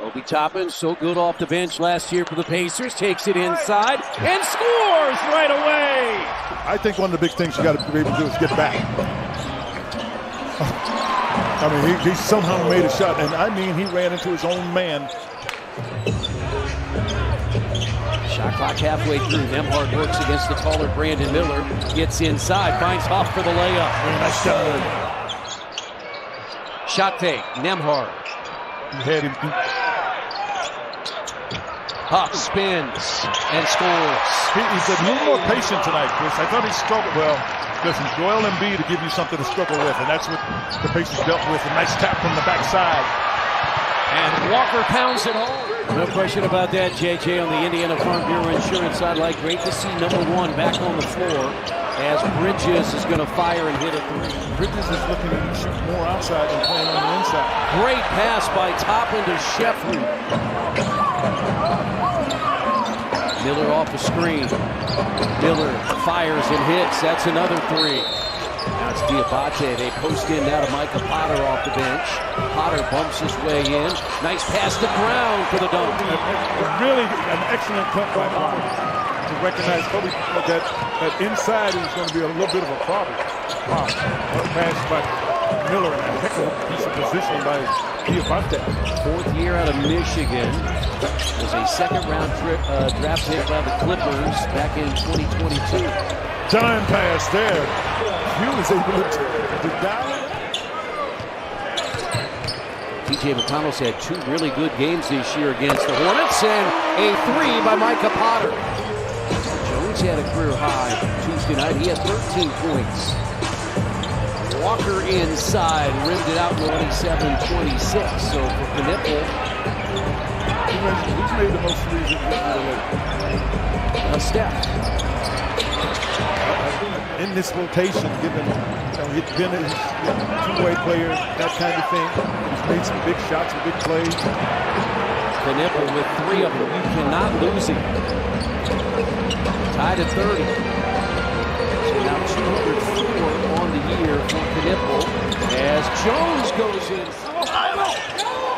Obi Toppin, so good off the bench last year for the Pacers, takes it inside and scores right away. I think one of the big things you got to be able to do is get back. I mean, he somehow made a shot, and I mean, he ran into his own man. Shot clock halfway through. Nembhard works against the taller Brandon Miller, gets inside, finds Huff for the layup. Nice shot. Shot fake, Nembhard. He had him. Huff spins and scores. He's a little more patient tonight, Chris. I thought he struggled. Well, listen, Joel Embiid to give you something to struggle with, and that's what the Pacers dealt with. A nice tap from the backside. And Walker pounds it home. No question about that, JJ, on the Indiana Farm Bureau Insurance sideline. Great to see number one back on the floor as Bridges is going to fire and hit a three. Bridges is looking to shoot more outside than playing on the inside. Great pass by Toppin to Sheffrey. Miller off the screen. Miller fires and hits. That's another three. Now it's Diabate. They post in now to Micah Potter off the bench. Potter bumps his way in. Nice pass to Brown for the dunk. Really an excellent cut by Potter to recognize Kobe that inside is going to be a little bit of a problem. Wow. Pass by Miller and a heck of a piece of positioning by Diabate. Fourth year out of Michigan. Was a second-round draft pick by the Clippers back in 2022. Time pass there. He was able to dial it. TJ McConnell's had two really good games this year against the Hornets, and a three by Micah Potter. Jones had a career high Tuesday night. He had 13 points. Walker inside, rimmed it out 27-26. So for Knipple, he's made the most threes in a step. In this rotation, given he's been a two-way player, that kind of thing. He's made some big shots and big plays. Knipple with three of them. You cannot lose him. Tied at 30. So now 204 on the year for Knipple as Jones goes in.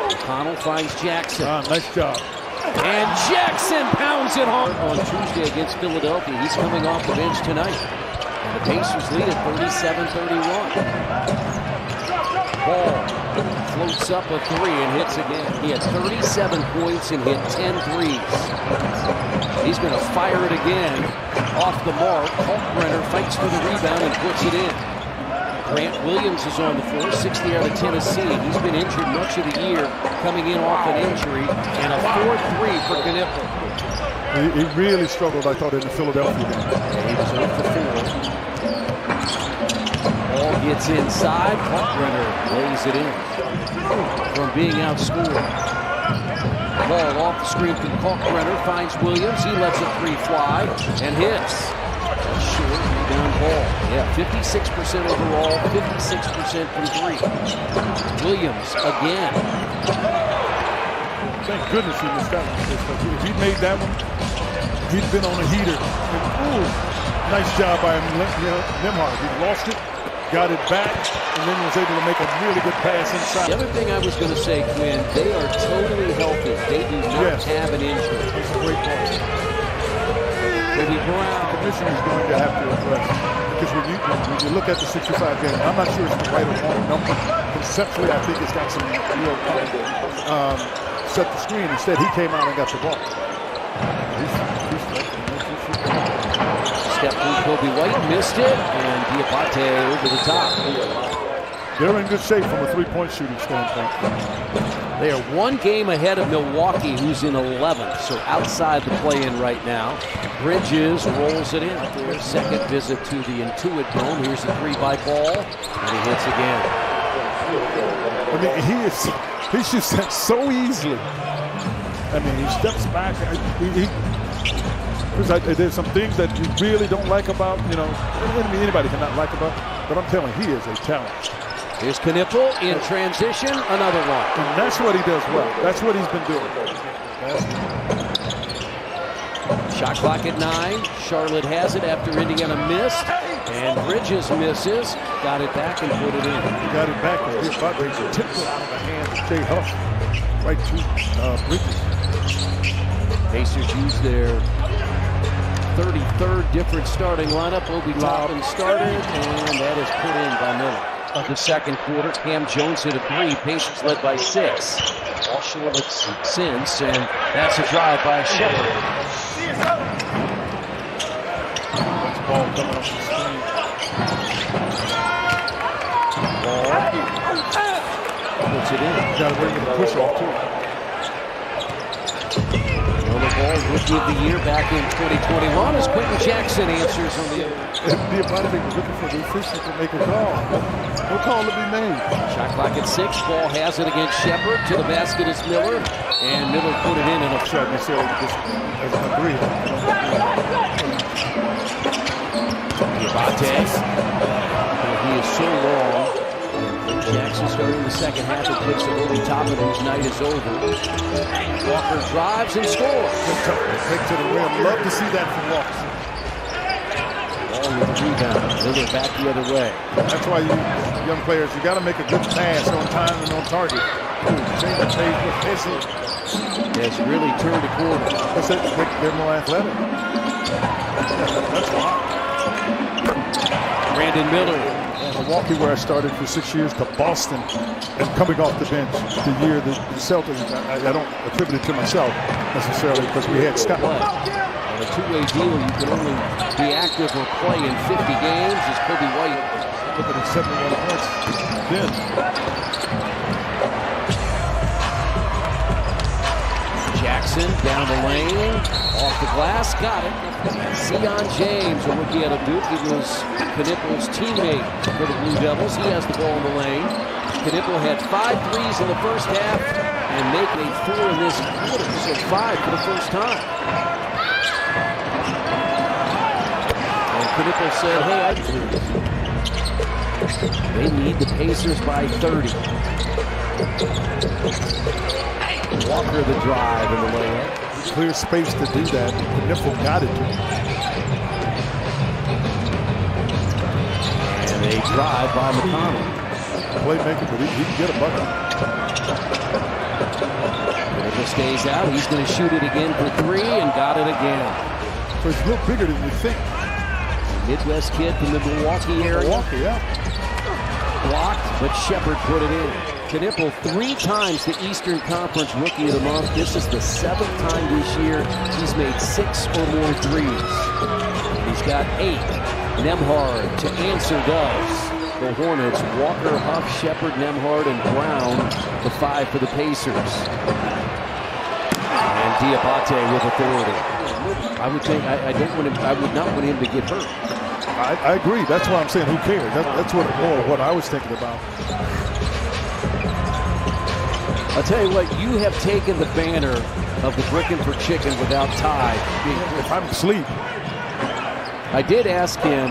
O'Connell finds Jackson. Nice job. And Jackson pounds it home on Tuesday against Philadelphia. He's coming off the bench tonight. And the Pacers lead at 37-31. Ball floats up a three and hits again. He had 37 points and hit 10 threes. He's going to fire it again off the mark. Kalkbrenner fights for the rebound and puts it in. Grant Williams is on the floor, 60 out of Tennessee. He's been injured much of the year, coming in off an injury, and a 4-3 for Knipple. He really struggled, I thought, in the Philadelphia game. He was 0 for 4. Ball gets inside. Kalkbrenner lays it in from being outscored. Ball off the screen from Kalkbrenner, finds Williams. He lets a three fly and hits. Short rebound ball. Yeah, 56% overall, 56% from three. Williams again. Thank goodness he missed that one. If he made that one, he'd been on a heater. And, ooh, nice job by Nembhard. He lost it, got it back, and then was able to make a really good pass inside. The other thing I was going to say, Quinn, they are totally healthy. They do not have an injury. That's a great point. Maybe Brown. The commission is going to have to address, because when you look at the 65 game, I'm not sure it's the right or wrong number. Conceptually, I think it's got some real set the screen. Instead, he came out and got the ball. Step through Kobe White, missed it, and Diabate over the top. They're in good shape from a three-point shooting standpoint. They are one game ahead of Milwaukee, who's in 11th, so outside the play-in right now. Bridges rolls it in for a second visit to the Intuit Dome. Here's the three by Ball, and he hits again. I mean, he shoots that so easily. I mean, he steps back. There's some things that you really don't like about, anybody cannot like about, but I'm telling you, he is a talent. Here's Knipple in transition, another one. And that's what he does well. That's what he's been doing. Shot clock at 9. Charlotte has it after Indiana missed. And Bridges misses. Got it back and put it in. He got it back. He tipped it out of the hands of Jay Huff. right to Bridges. Pacers use their 33rd different starting lineup. Obi Toppin started, and that is put in by Miller. Of the second quarter, Cam Jones hit a three. Pacers led by 6. All short since, and that's a drive by Shepard. That's ball coming off the screen. Puts it in. Got to bring it a push off too. Another ball, rookie of the year back in 2021 as Quentin Jackson answers on the other. Diabate was looking for the official to make a call. No call to be made. Shot clock at 6. Ball has it against Shepard. To the basket is Miller, and Miller put it in and a shot. Necessarily just as an agree. Diabate. He is so long. Jackson starting the second half and puts it over top of whose night is over. Walker drives and scores. Take to the rim. Love to see that from Walker. Ball with the rebound. Miller back the other way. That's why you young players, you got to make a good pass on time and on target. Change the pace with Pesci. Has really turned a corner. They're more athletic. That's why. Brandon Miller. Milwaukee, where I started for 6 years, to Boston, and coming off the bench the year the Celtics, I don't attribute it to myself necessarily because we had Scott. On a two-way deal, you can only be active or play in 50 games as Kobe White. Look at his 71 points. Then. Jackson down the lane, off the glass, got it. Zion James, a rookie out of Duke. He was Knippel's teammate for the Blue Devils. He has the ball in the lane. Knippel had 5 threes in the first half and making 4 in this quarter, so 5 for the first time. And Knippel said, hey, they need the Pacers by 30. Walker the drive and the layup. Clear space to do that. Knippel got it to him. And a drive by McConnell. Playmaker, but he can get a bucket. Knippel stays out. He's going to shoot it again for 3 and got it again. So he's a little bigger than you think. Midwest kid from the Milwaukee area. Milwaukee, yeah. Blocked, but Shepard put it in. Knippel 3 times the Eastern Conference Rookie of the Month. This is the 7th time this year he's made 6 or more threes. He's got 8. Nembhard to answer does. The Hornets, Walker, Huff, Shepard, Nembhard, and Brown, the 5 for the Pacers. And Diabate with authority. I would say I would not want him to get hurt. I agree. That's why I'm saying who cares. That's what I was thinking about. I'll tell you what, you have taken the banner of the Brickin' for Chicken without Ty. If I'm asleep. I did ask him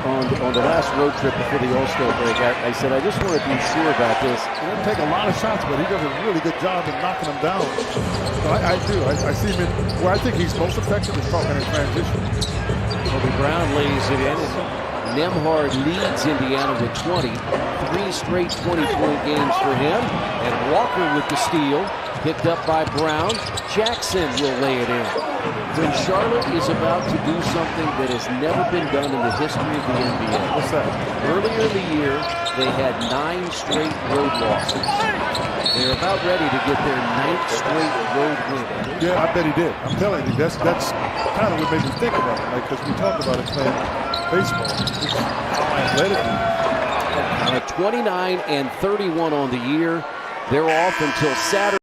on the last road trip before the All-Star break. I said, I just want to be sure about this. He doesn't take a lot of shots, but he does a really good job in knocking them down. So I do. I see him in where I think he's most effective is talking in transition. Kobe Brown lays it in. Nembhard leads Indiana with 20. 3 straight 20-point games for him. And Walker with the steal. Picked up by Brown. Jackson will lay it in. When Charlotte is about to do something that has never been done in the history of the NBA. What's that? Earlier in the year, they had 9 straight road losses. They're about ready to get their 9th straight road win. Yeah, I bet he did. I'm telling you, that's kind of what made me think about it. Like, because we talked about it playing baseball. How athletic he is. 29 and 31 on the year. They're off until Saturday.